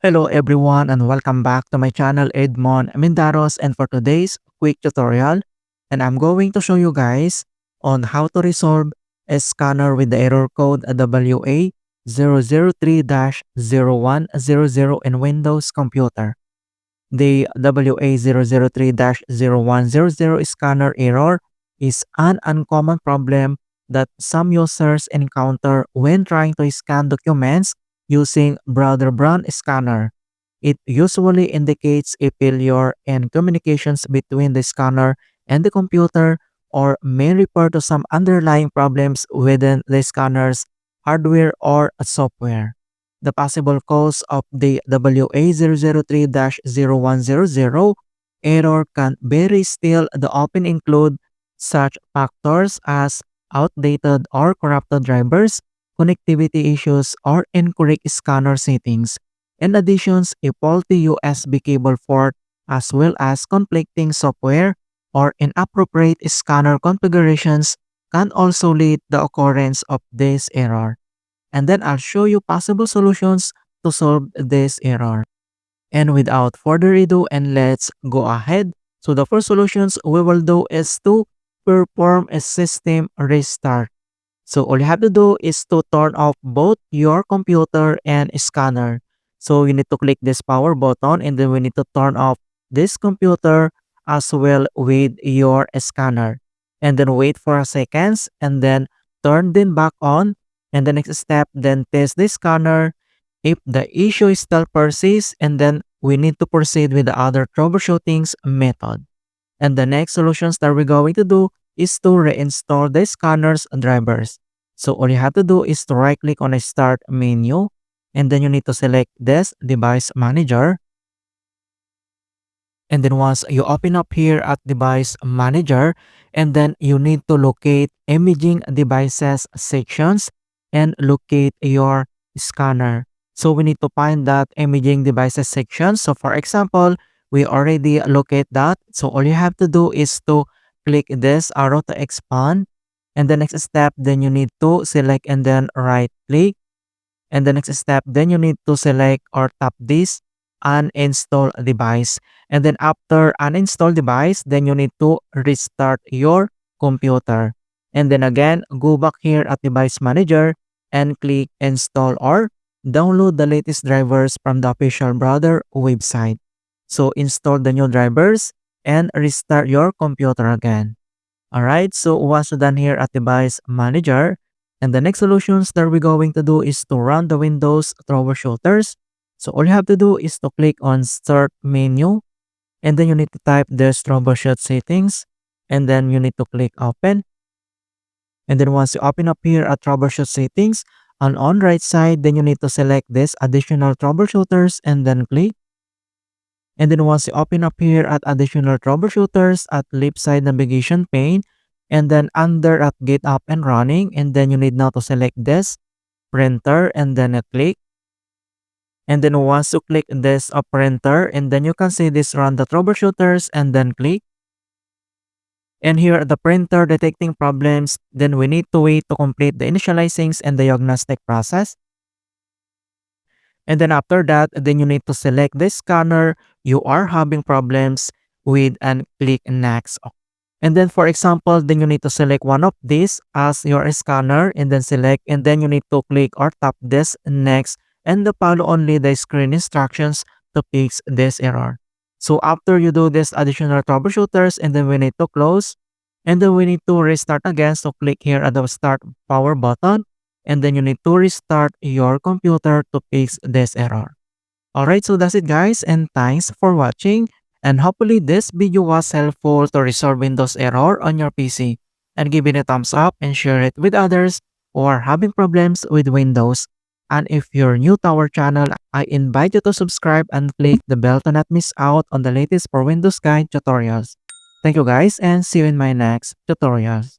Hello everyone and welcome back to my channel Edmund Mindaros, and for today's quick tutorial, and I'm going to show you guys on how to resolve a scanner with the error code WA003-0100 in Windows computer. The WA003-0100 scanner error is an uncommon problem that some users encounter when trying to scan documents using Brother brand scanner. It usually indicates a failure in communications between the scanner and the computer, or may refer to some underlying problems within the scanner's hardware or software. The possible cause of the WA003-0100 error can vary. Still, the often include such factors as outdated or corrupted drivers, connectivity issues, or incorrect scanner settings. In addition, a faulty USB cable port, as well as conflicting software or inappropriate scanner configurations, can also lead the occurrence of this error. And then I'll show you possible solutions to solve this error. And without further ado, and let's go ahead. So the first solutions we will do is to perform a system restart. So all you have to do is to turn off both your computer and scanner. So you need to click this power button, and then we need to turn off this computer as well with your scanner. And then wait for a seconds, and then turn them back on. And the next step, then test the scanner. If the issue still persists, and then we need to proceed with the other troubleshootings method. And the next solutions that we're going to do is to reinstall the scanner's drivers. So all you have to do is to right click on a start menu, and then you need to select this device manager. And then once you open up here at device manager, and then you need to locate imaging devices sections and locate your scanner. So we need to find that imaging devices section. So for example, we already locate that. So all you have to do is to click this arrow to expand. And the next step, then you need to select and then right click. And the next step, then you need to select or tap this uninstall device. And then after uninstall device, then you need to restart your computer. And then again, go back here at device manager and click install or download the latest drivers from the official Brother website. So install the new drivers and restart your computer again. Alright, so once you're done here at device manager, and the next solutions that we're going to do is to run the Windows troubleshooters. So all you have to do is to click on start menu, and then you need to type this troubleshoot settings, and then you need to click open. And then once you open up here at troubleshoot settings, and on right side, then you need to select this additional troubleshooters and then click. And then once you open up here at additional troubleshooters at left side navigation pane, and then under at get up and running, and then you need now to select this printer and then click. And then once you click this printer, and then you can see this run the troubleshooters and then click. And here at the printer detecting problems, then we need to wait to complete the initializing and diagnostic process. And then after that, then you need to select the scanner you are having problems with and click next. And then for example, then you need to select one of these as your scanner and then select, and then you need to click or tap this next and follow only the screen instructions to fix this error. So after you do this additional troubleshooters, and then we need to close, and then we need to restart again. So click here at the start power button, and then you need to restart your computer to fix this error. Alright, so that's it guys, and thanks for watching. And hopefully this video was helpful to resolve Windows error on your PC. And give it a thumbs up and share it with others who are having problems with Windows. And if you're new to our channel, I invite you to subscribe and click the bell to not miss out on the latest for Windows Guide tutorials. Thank you guys, and see you in my next tutorials.